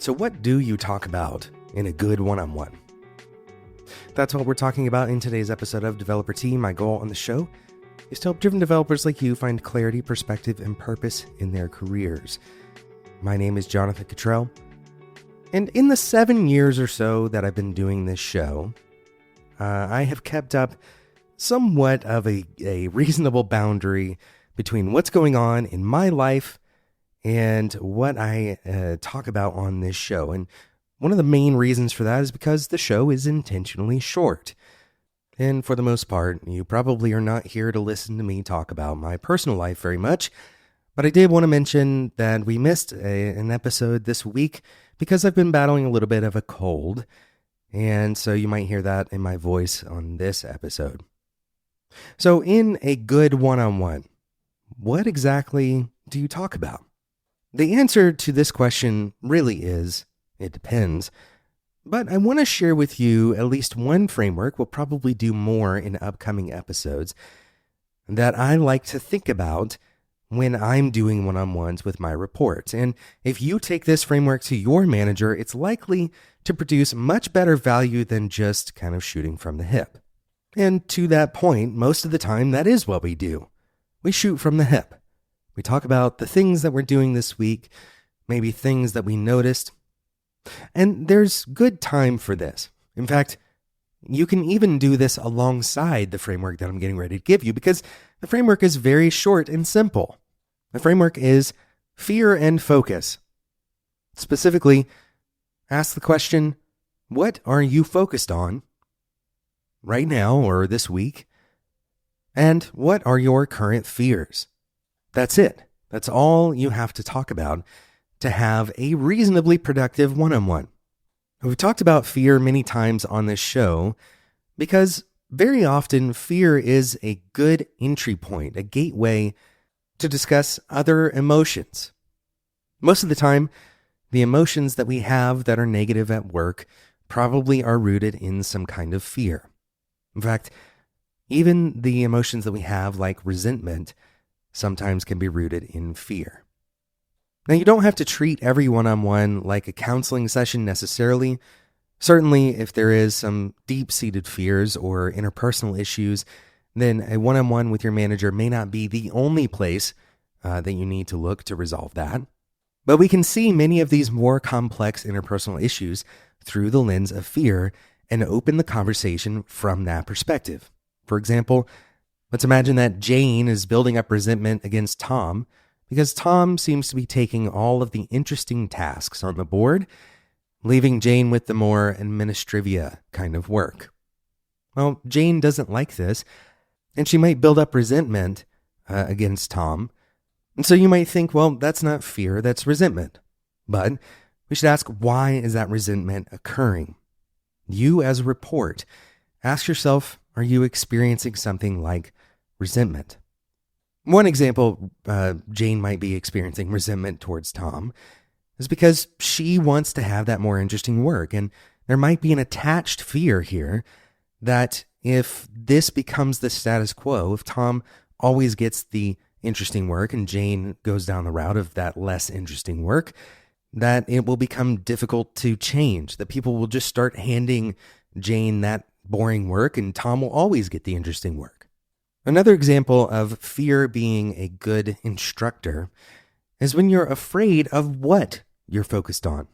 So what do you talk about in a good one-on-one? That's what we're talking about in today's episode of Developer Tea. My goal on the show is to help driven developers like you find clarity, perspective, and purpose in their careers. My name is Jonathan Cottrell, and in the 7 years or so that I've been doing this show, I have kept up somewhat of a reasonable boundary between what's going on in my life and what I talk about on this show. And one of the main reasons for that is because the show is intentionally short. And for the most part, you probably are not here to listen to me talk about my personal life very much. But I did want to mention that we missed an episode this week because I've been battling a little bit of a cold. And so you might hear that in my voice on this episode. So in a good one-on-one, what exactly do you talk about? The answer to this question really is, it depends. But I want to share with you at least one framework. We'll probably do more in upcoming episodes that I like to think about when I'm doing one-on-ones with my reports. And if you take this framework to your manager, it's likely to produce much better value than just kind of shooting from the hip. And to that point, most of the time, that is what we do. We shoot from the hip. We talk about the things that we're doing this week, maybe things that we noticed. And there's good time for this. In fact, you can even do this alongside the framework that I'm getting ready to give you because the framework is very short and simple. The framework is fear and focus. Specifically, ask the question, what are you focused on right now or this week? And what are your current fears? That's it. That's all you have to talk about to have a reasonably productive one-on-one. We've talked about fear many times on this show because very often fear is a good entry point, a gateway to discuss other emotions. Most of the time, the emotions that we have that are negative at work probably are rooted in some kind of fear. In fact, even the emotions that we have, like resentment, sometimes can be rooted in fear. Now, you don't have to treat every one-on-one like a counseling session necessarily. Certainly, if there is some deep-seated fears or interpersonal issues, then a one-on-one with your manager may not be the only place that you need to look to resolve that. But we can see many of these more complex interpersonal issues through the lens of fear and open the conversation from that perspective. For example, let's imagine that Jane is building up resentment against Tom because Tom seems to be taking all of the interesting tasks on the board, leaving Jane with the more administrivia kind of work. Well, Jane doesn't like this, and she might build up resentment against Tom. And so you might think, well, that's not fear, that's resentment. But we should ask, why is that resentment occurring? You, as a report, ask yourself, are you experiencing something like resentment? One example Jane might be experiencing resentment towards Tom is because she wants to have that more interesting work. And there might be an attached fear here that if this becomes the status quo, if Tom always gets the interesting work and Jane goes down the route of that less interesting work, that it will become difficult to change, that people will just start handing Jane that boring work and Tom will always get the interesting work. Another example of fear being a good instructor is when you're afraid of what you're focused on.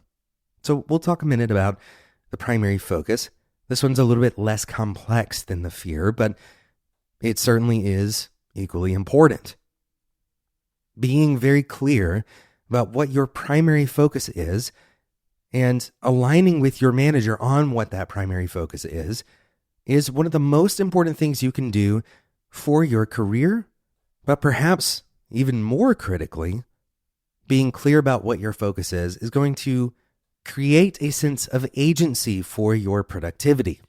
So we'll talk a minute about the primary focus. This one's a little bit less complex than the fear, but it certainly is equally important. Being very clear about what your primary focus is and aligning with your manager on what that primary focus is one of the most important things you can do for your career, but perhaps even more critically, being clear about what your focus is going to create a sense of agency for your productivity.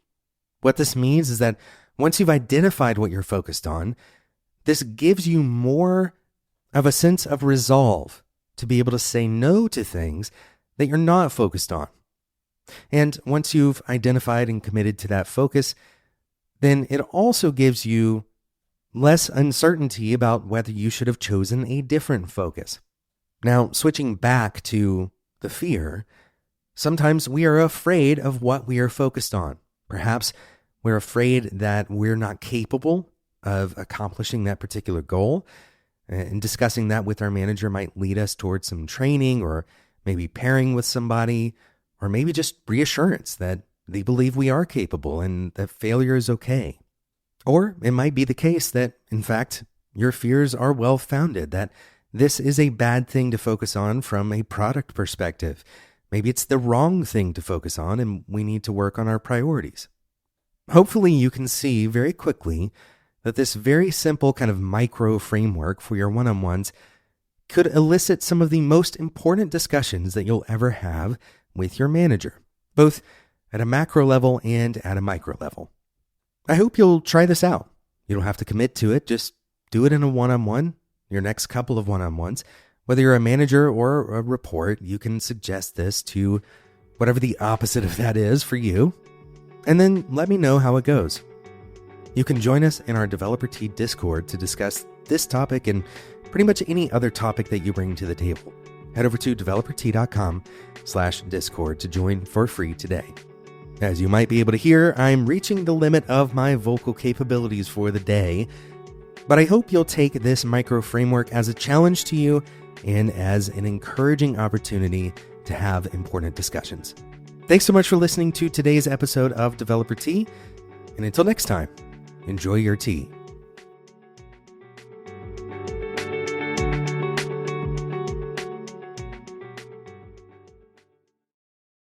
What this means is that once you've identified what you're focused on, this gives you more of a sense of resolve to be able to say no to things that you're not focused on. And once you've identified and committed to that focus, then it also gives you less uncertainty about whether you should have chosen a different focus. Now, switching back to the fear, Sometimes we are afraid of what we are focused on. Perhaps we're afraid that we're not capable of accomplishing that particular goal. And discussing that with our manager might lead us towards some training, or maybe pairing with somebody, or maybe just reassurance that they believe we are capable and that failure is okay. Or it might be the case that, in fact, your fears are well-founded, that this is a bad thing to focus on from a product perspective. Maybe it's the wrong thing to focus on and we need to work on our priorities. Hopefully you can see very quickly that this very simple kind of micro framework for your one-on-ones could elicit some of the most important discussions that you'll ever have with your manager, both at a macro level and at a micro level. I hope you'll try this out. You don't have to commit to it. Just do it in a one-on-one, your next couple of one-on-ones. Whether you're a manager or a report, you can suggest this to whatever the opposite of that is for you, and then let me know how it goes. You can join us in our Developer Tea Discord to discuss this topic and pretty much any other topic that you bring to the table. Head over to developertea.com/discord to join for free today. As you might be able to hear, I'm reaching the limit of my vocal capabilities for the day, but I hope you'll take this micro framework as a challenge to you and as an encouraging opportunity to have important discussions. Thanks so much for listening to today's episode of Developer Tea, and until next time, enjoy your tea.